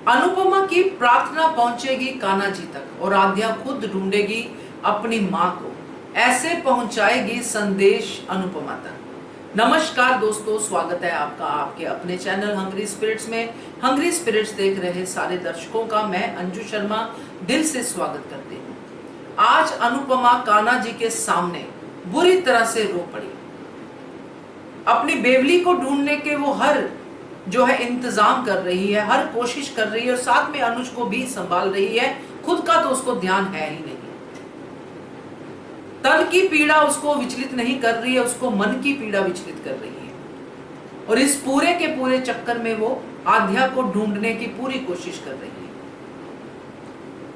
अनुपमा की प्रार्थना पहुंचेगी कान्हा जी तक और आद्या खुद ढूंढेगी अपनी मां को, ऐसे पहुंचाएगी संदेश अनुपमा तक। नमस्कार दोस्तों, स्वागत है आपका आपके अपने चैनल हंग्री स्पिरिट्स में। हंग्री स्पिरिट्स देख रहे सारे दर्शकों का मैं अंजू शर्मा दिल से स्वागत करती हूँ। आज अनुपमा कान्हा जी के सामने बुरी तरह से रो पड़ी। अपनी बेवली को ढूंढने के वो हर जो है इंतजाम कर रही है, हर कोशिश कर रही है और साथ में अनुज को भी संभाल रही है। खुद का तो उसको ध्यान है ही नहीं। तन की पीड़ा उसको विचलित नहीं कर रही है, उसको मन की पीड़ा विचलित कर रही है। और इस पूरे के पूरे चक्कर में वो आद्या को ढूंढने की पूरी कोशिश कर रही है।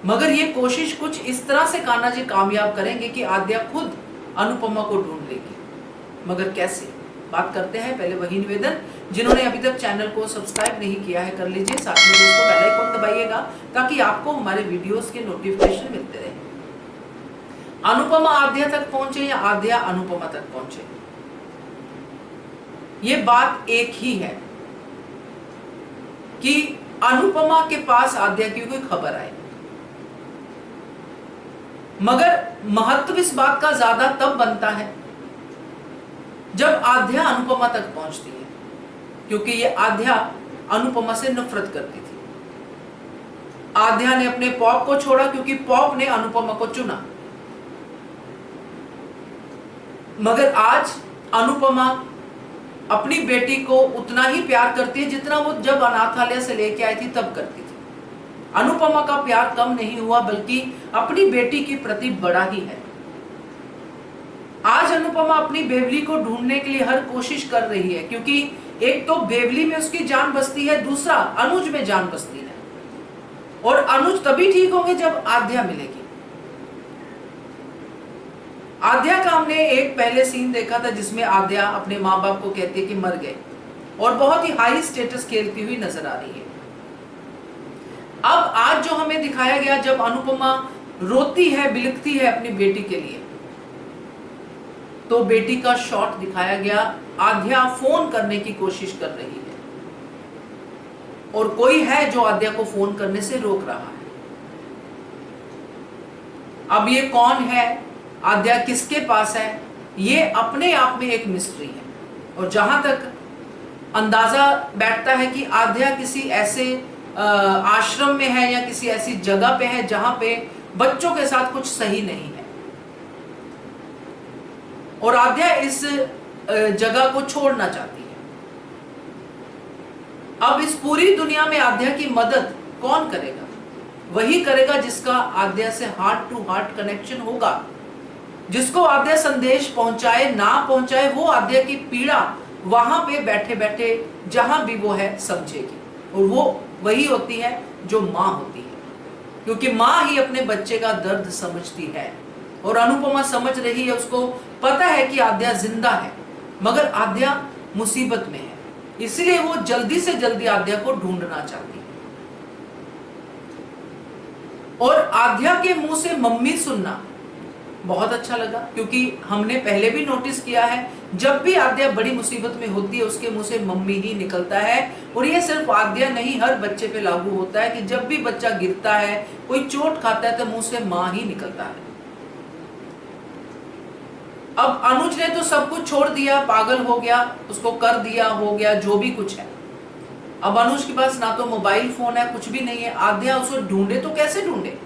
मगर ये कोशिश कुछ इस तरह से कान्हा जी कामयाब करेंगे कि आद्या खुद अनुपमा को ढूंढ लेगी। मगर कैसे, बात करते हैं। पहले वही निवेदन, जिन्होंने अभी तक चैनल को सब्सक्राइब नहीं किया है कर लीजिए, साथ में दोस्तों बेल आइकन दबाइएगा ताकि आपको हमारे वीडियोस के नोटिफिकेशन मिलते रहे। अनुपमा आद्या तक पहुंचे या आद्या अनुपमा तक पहुंचे, ये बात एक ही है कि अनुपमा के पास आद्या की कोई खबर आए। मगर महत्व इस बात का ज्यादा तब बनता है जब आद्या अनुपमा तक पहुंचती है, क्योंकि ये आद्या अनुपमा से नफरत करती थी। आद्या ने अपने पॉप को छोड़ा क्योंकि पॉप ने अनुपमा को चुना। मगर आज अनुपमा अपनी बेटी को उतना ही प्यार करती है जितना वो जब अनाथालय से लेके आई थी तब करती थी। अनुपमा का प्यार कम नहीं हुआ, बल्कि अपनी बेटी के प्रति बड़ा ही है। आज अनुपमा अपनी बेवली को ढूंढने के लिए हर कोशिश कर रही है, क्योंकि एक तो बेवली में उसकी जान बसती है, दूसरा अनुज में जान बसती है। और अनुज तभी ठीक होंगे जब आद्या मिलेगी। आद्या का हमने एक पहले सीन देखा था जिसमें आद्या अपने माँ बाप को कहती है कि मर गए और बहुत ही हाई स्टेटस खेलती हुई नजर आ रही है। अब आज जो हमें दिखाया गया, जब अनुपमा रोती है, बिलखती है अपनी बेटी के लिए, तो बेटी का शॉट दिखाया गया। आद्या फोन करने की कोशिश कर रही है और कोई है जो आद्या को फोन करने से रोक रहा है। अब ये कौन है, आद्या किसके पास है, ये अपने आप में एक मिस्ट्री है। और जहां तक अंदाजा बैठता है कि आद्या किसी ऐसे आश्रम में है या किसी ऐसी जगह पे है जहां पे बच्चों के साथ कुछ सही नहीं है और आद्या इस जगह को छोड़ना चाहती है। अब इस पूरी दुनिया में आद्या की मदद कौन करेगा? वही करेगा जिसका आद्या से हार्ट टू हार्ट कनेक्शन होगा, जिसको आद्या संदेश पहुंचाए ना पहुंचाए, वो आद्या की पीड़ा वहां पे बैठे बैठे जहां भी वो है समझेगी। और वो वही होती है जो मां होती है, क्योंकि मां ही अपने बच्चे का दर्द समझती है। और अनुपमा समझ रही है, उसको पता है कि आद्या जिंदा है, मगर आद्या मुसीबत में है, इसलिए वो जल्दी से जल्दी आद्या को ढूंढना चाहती है। और आद्या के मुंह से मम्मी सुनना बहुत अच्छा लगा, क्योंकि हमने पहले भी नोटिस किया है जब भी आद्या बड़ी मुसीबत में होती है उसके मुंह से मम्मी ही निकलता है। और ये सिर्फ आद्या नहीं, हर बच्चे पे लागू होता है कि जब भी बच्चा गिरता है, कोई चोट खाता है, तो मुंह से मां ही निकलता है। अब अनुज ने तो सब कुछ छोड़ दिया, पागल हो गया, उसको कर दिया, हो गया जो भी कुछ है। अब अनुज के पास ना तो मोबाइल फोन है, कुछ भी नहीं है। आद्या उसे ढूंढे तो कैसे ढूंढे?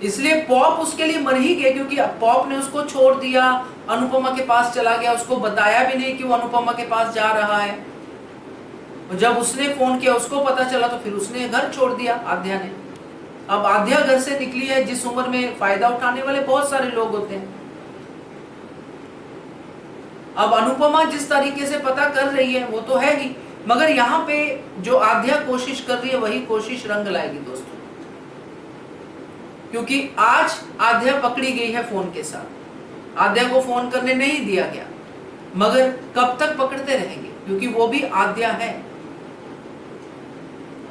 इसलिए पॉप उसके लिए मर ही गए, क्योंकि पॉप ने उसको छोड़ दिया, अनुपमा के पास चला गया, उसको बताया भी नहीं कि वो अनुपमा के पास जा रहा है। और जब उसने फोन किया, उसको पता चला, तो फिर उसने घर छोड़ दिया आद्या ने। अब आद्या घर से निकली है, जिस उम्र में फायदा उठाने वाले बहुत सारे लोग होते हैं। अब अनुपमा जिस तरीके से पता कर रही है वो तो है ही, मगर यहाँ पे जो आद्या कोशिश कर रही है वही कोशिश रंग लाएगी दोस्तों, क्योंकि आज आद्या पकड़ी गई है फोन के साथ। आद्या को फोन करने नहीं दिया गया, मगर कब तक पकड़ते रहेंगे, क्योंकि वो भी आद्या है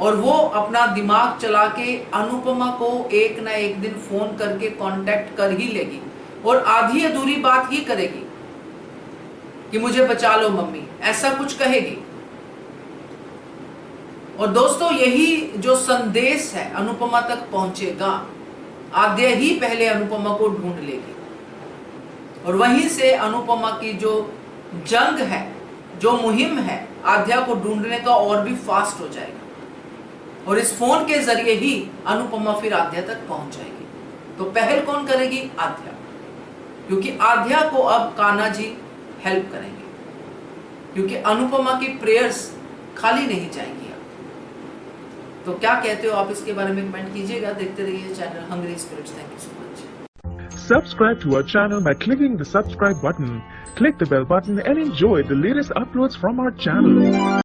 और वो अपना दिमाग चला के अनुपमा को एक ना एक दिन फोन करके कांटेक्ट कर ही लेगी और आधी अधूरी बात ही करेगी कि मुझे बचा लो मम्मी, ऐसा कुछ कहेगी। और दोस्तों यही जो संदेश है अनुपमा तक पहुंचेगा। आद्या ही पहले अनुपमा को ढूंढ लेगी और वहीं से अनुपमा की जो जंग है, जो मुहिम है आद्या को ढूंढने का, और भी फास्ट हो जाएगा और इस फोन के जरिए ही अनुपमा फिर आद्या तक पहुंच जाएगी। तो पहल कौन करेगी? आद्या, क्योंकि आद्या को अब कान्हा जी हेल्प करेंगे, क्योंकि अनुपमा की प्रेयर्स खाली नहीं जाएंगी। तो क्या कहते हो आप इसके बारे में कमेंट कीजिएगा। देखते रहिए channel hungry spirits. Thank you so much. Subscribe to our channel by clicking the subscribe button. Click the bell button and enjoy the latest uploads from our channel.